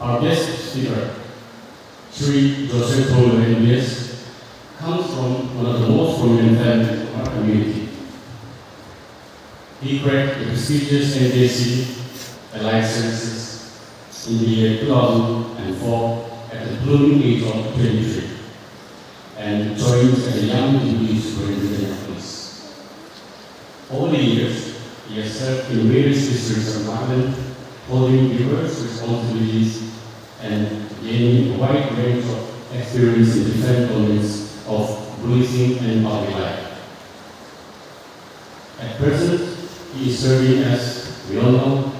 Our guest speaker, Sri Joseph Paul MBS, comes from one of the most prominent families of our community. He cracked the prestigious NJC Allied Services in the year 2004 at the blooming age of 23 and joined as a young duty superintendent of police. Over the years, he has served in various districts of Nagaland, holding diverse responsibilities and gaining a wide range of experience in different domains of policing and public life. At present, he is serving as, we all know,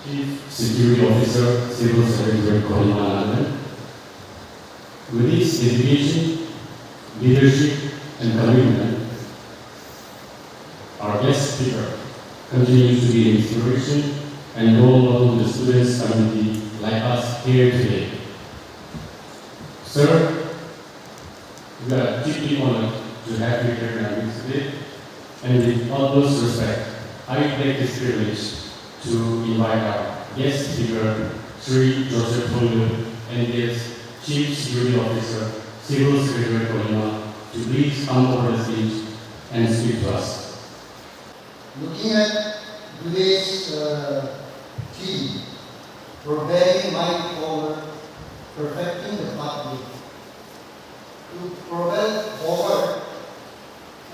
Chief Security Officer, Civil Secretary, Kohima Nagaland. With his dedication, leadership, and commitment, our guest speaker continues to be an inspiration and role model to the students community like us here today. Sir, we are deeply honored to have you here in our midst today, and with utmost respect, I take this privilege to invite our guest speaker, Sri Joseph Paul MBS, Chief Security Officer, Civil Secretary Kohima, to please come over the stage and speak to us. Looking at today's theme, propelling mind forward, perfecting the pathway. To propel forward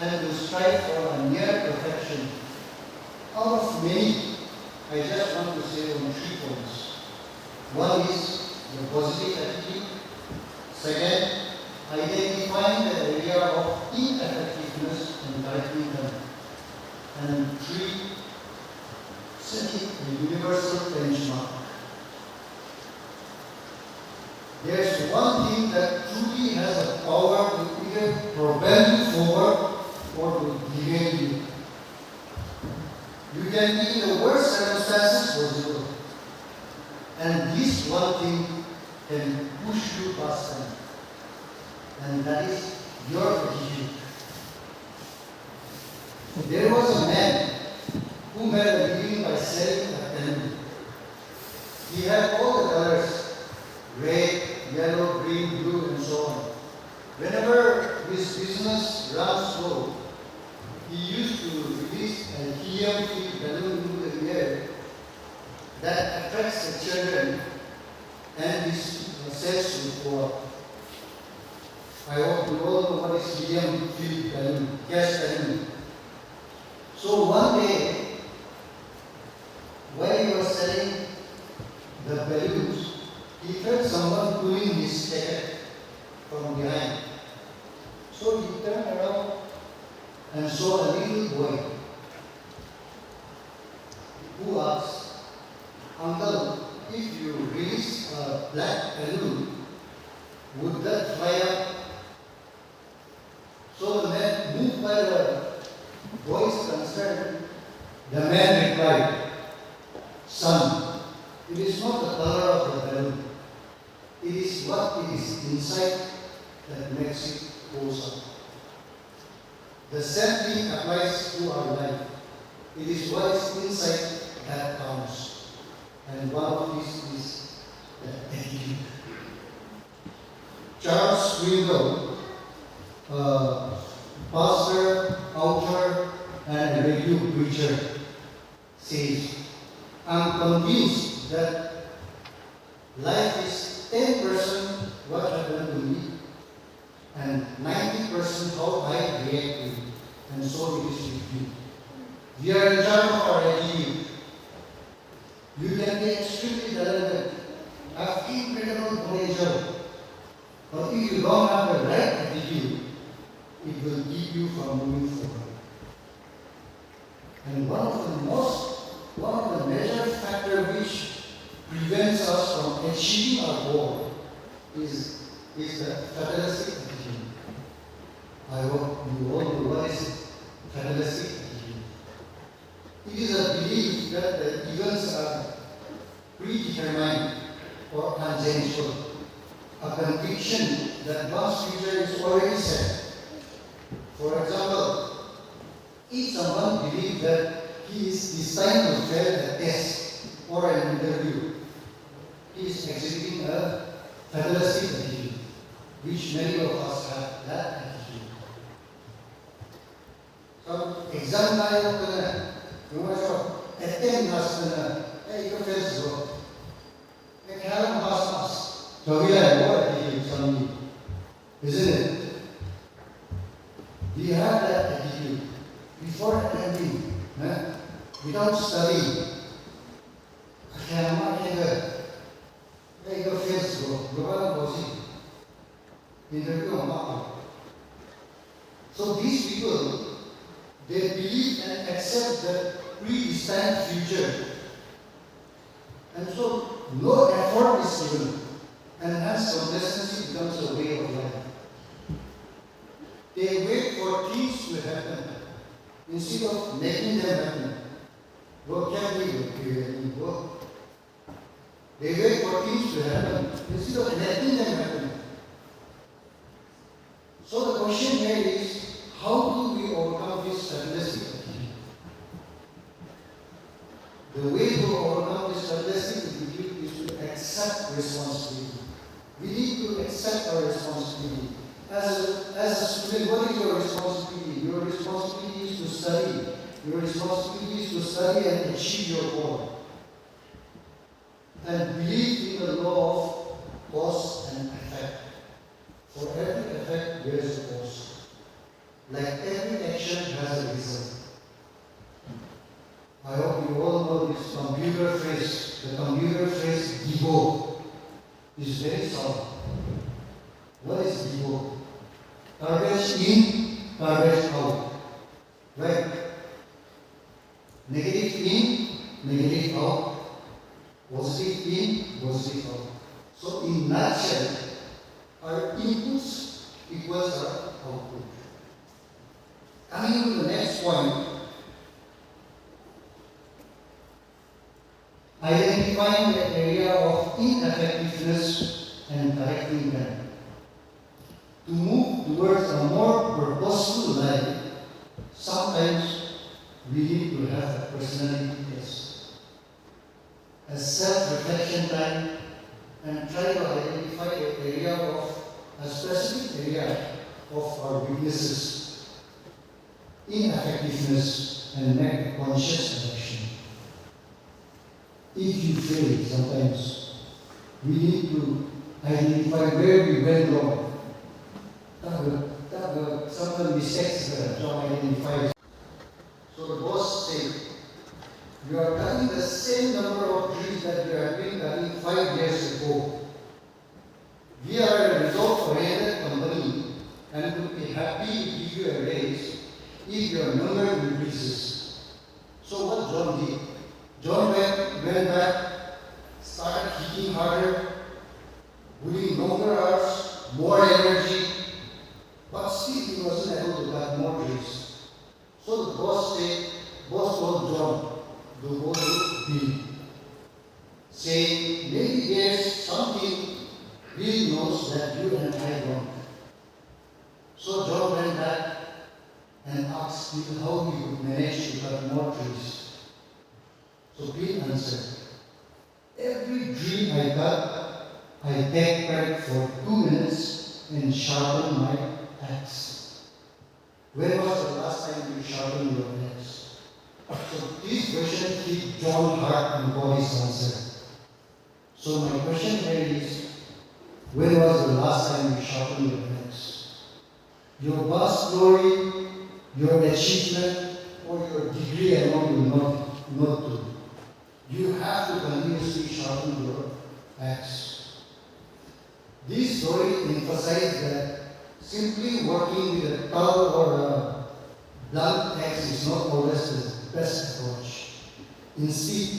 and to strive for a near perfection. Out of many, I just want to say on 3 points. One is the positive attitude. Second, identifying the area of ineffectiveness and correcting them. And 3, setting a universal benchmark. There's one thing that truly has the power to either propel you forward or to derail you. You can be in the worst circumstances possible, and this one thing can push you past them, and that is your attitude. There was a man who made a living by selling a pen. He had all the colors, red, yellow, green, blue, and so on. Whenever his business ran slow, he used to release a helium-filled balloon into the air that attracts the children, and his sales would go up. I hope you all know what is helium-filled balloon, gas balloon. So one day, while he was selling the balloons, he felt someone pulling his jacket from behind. So he turned around and saw a little boy who asked, "Uncle, if you release a black balloon, would that fly up?" So the man, moved by the boy's concern, the man replied, "Son, it is not the color of the balloon. It is what it is inside that makes it goes up." The same thing applies to our life. It is what is inside that counts. And one of these is the attitude. Charles Swindoll, pastor, author, and radio preacher, says, "I'm convinced that life is 10% what happened to me and 90% how I react to it, and so it is with you. We are in charge of our attitude. You can be extremely talented, have incredible knowledge, but if you don't have the right attitude, it will keep you from moving forward. And one of the major factors which prevents us from achieving our goal is the fatalistic attitude. I hope you all know what is fatalistic attitude. It is a belief that the events are predetermined or unchangeable. A conviction that one's future is already set. For example, if someone believes that he is destined to fail a test or an interview, he is exhibiting a fatalistic attitude, which many of us have that attitude. So, exam tayo ko na, yung mga attempt na ikaw feels go. Kaya lang mas. So we have more attitude from you, isn't it? We have that attitude before attending. We don't study. Kaya naman ikaw feels go. Gawa lang po interview ang baka. So these people, they believe and accept the predestined future. And so no effort is given. And hence complacency becomes a way of life. They wait for things to happen instead of making them happen. What can we do? They wait for things to happen instead of making them happen. So the question here is, how do we overcome this fatalistic attitude? The way to overcome this fatalistic attitude is to accept responsibility. We need to accept our responsibility. As a student, what is your responsibility? Your responsibility is to study. Your responsibility is to study and achieve your goal. And believe in the law of cause and effect. For every effect, there is a cause. Like every action has a result. I hope you all know this computer phrase. The computer phrase debug is very solid. What is debug? Garbage in, garbage out. Right? Negative in, negative out. Positive in, positive out. So in nutshell, our inputs equals our output. Coming to the next point, identifying the area of ineffectiveness and correcting them. To move towards a more purposeful life, sometimes we need to have a personality test, a self-reflection time, and try to identify a specific area of our weaknesses, ineffectiveness, and make a conscious action. If you fail sometimes, we need to identify where we went wrong. Some mistakes that John identifies. So the boss said, you are cutting the same number of trees that you have been cutting 5 years ago. We are a result-oriented company and would be happy to give you a raise if your number increases. So what John did? John went back, started hitting harder, putting longer hours, more energy, but still he wasn't able to cut more trees. So the boss told John to go to Bill, saying, maybe there's something Bill knows that you and I don't. So John went back and asked Bill how he would manage to cut more trees. So Bill answered, every tree I cut, I take back for 2 minutes and sharpen my axe. When was the last time you sharpened your axe? So this question hit John's heart and got his answer. So my question here is, when was the last time you sharpened your axe? Your past glory, your achievement, or your degree alone will not do. You have to continuously sharpen your axe. This story emphasizes that simply working with a dull or a blunt axe is not always the best approach. Instead,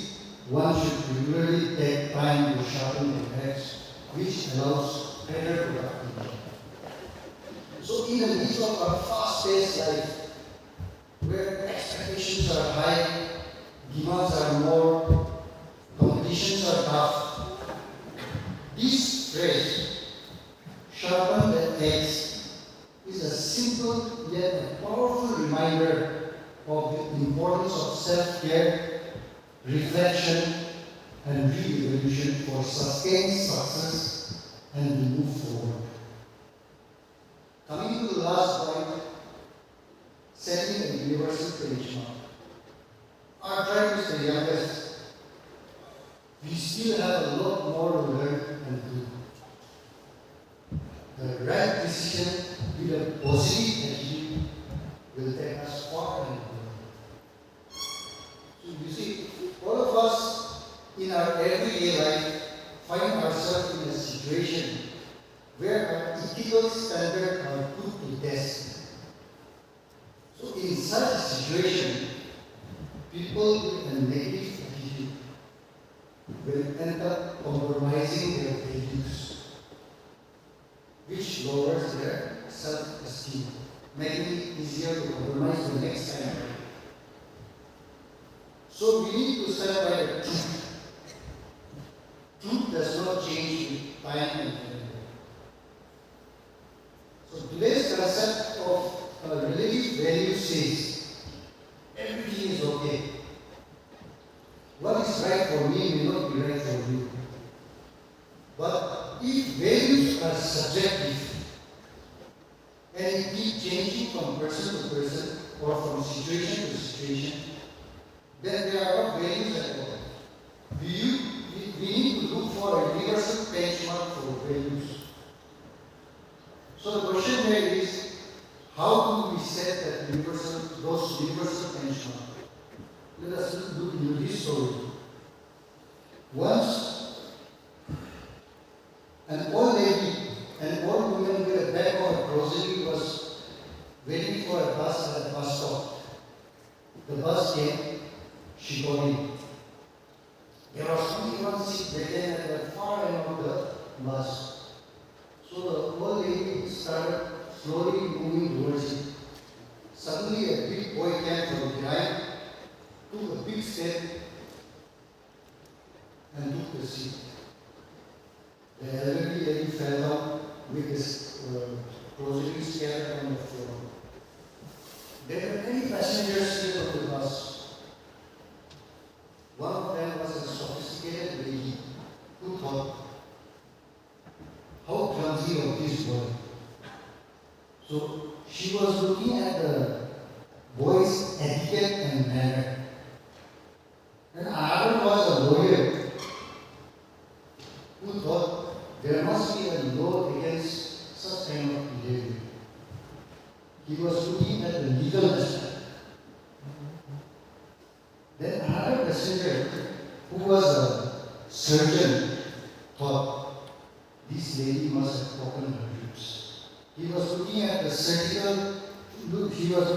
one should regularly take time to sharpen the axe, which allows better productivity. So in the midst of our fast-paced life, where expectations are high, demands are more, competitions are tough, this phrase, sharpen the axe, is a simple yet a powerful reminder of the importance of self-care, reflection, and re-evolution for sustained success and to move forward. Coming to the last point, setting a universal benchmark. Our tribe is the youngest. We still have a lot more to learn and do. The right decision with a positive attitude will take us far and good. So you see, all of us in our everyday life find ourselves in a situation where our ethical standards are put to test. So in such a situation, people with a negative attitude will end up compromising their values, which lowers their self-esteem, making it easier to compromise the next time. So we need to stand by the truth. Truth does not change with time and energy. So today's concept of relative value says everything is okay. What is right for me may not be right for you. But if values are subjective and it keeps changing from person to person or from situation to situation, then they are not values at all. We need to look for a universal benchmark for values. So the question here is, how do we set those universal benchmarks? Let us look into this story. Once, an old woman with a bag of grocery was waiting for a bus at a bus stop. The bus came, she got in. There was only one seat vacant at the far end of the bus. So the old lady started slowly moving towards it. Suddenly a big boy came from behind, took a big step and took the seat. The elderly lady fell down with his groceries scattered on the floor. There were many passengers still on the bus. One of them was a sophisticated lady who thought, how clumsy of this boy. So she was looking at the boy's etiquette and manner. And another was a lawyer who thought there must be a law against such kind of behavior. He was looking at the legal aspect. Then another passenger who was a surgeon thought this lady must have broken her ribs. He was looking at the surgical, he was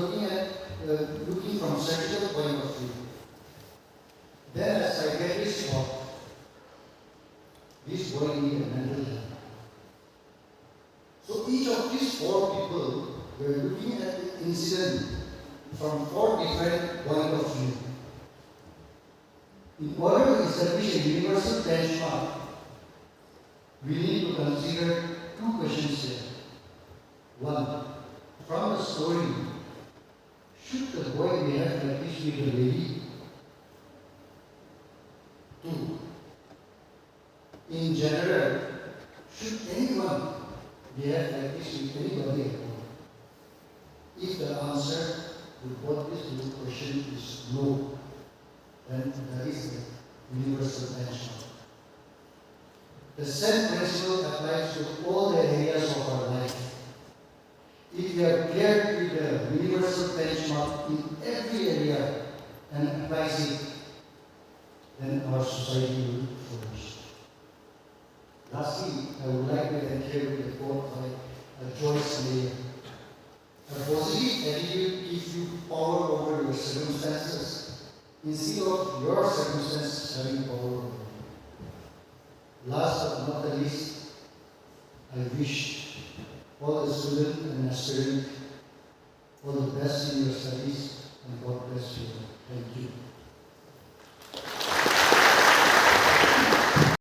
looking from surgical point of view. Then a psychiatrist thought, this boy needs a mental health. So each of these four people were looking at the incident from four different points of view. In order to establish a universal benchmark, we need to consider two questions here. One, from the story, should the boy behave like this with the lady? Two, in general, should anyone behave like this with anybody at all? If the answer to both these two questions is no, then that is the universal benchmark. The same principle applies to all the areas of our life. If we are clear with the universal benchmark in every area and applies it, then our society will flourish. Lastly, I would like to end here with a quote by Joyce Meyer. A positive attitude gives you power over your circumstances instead of your circumstances having power over you. Last but not the least, I wish all the students and aspirants all the best in your studies, and God bless you. Thank you.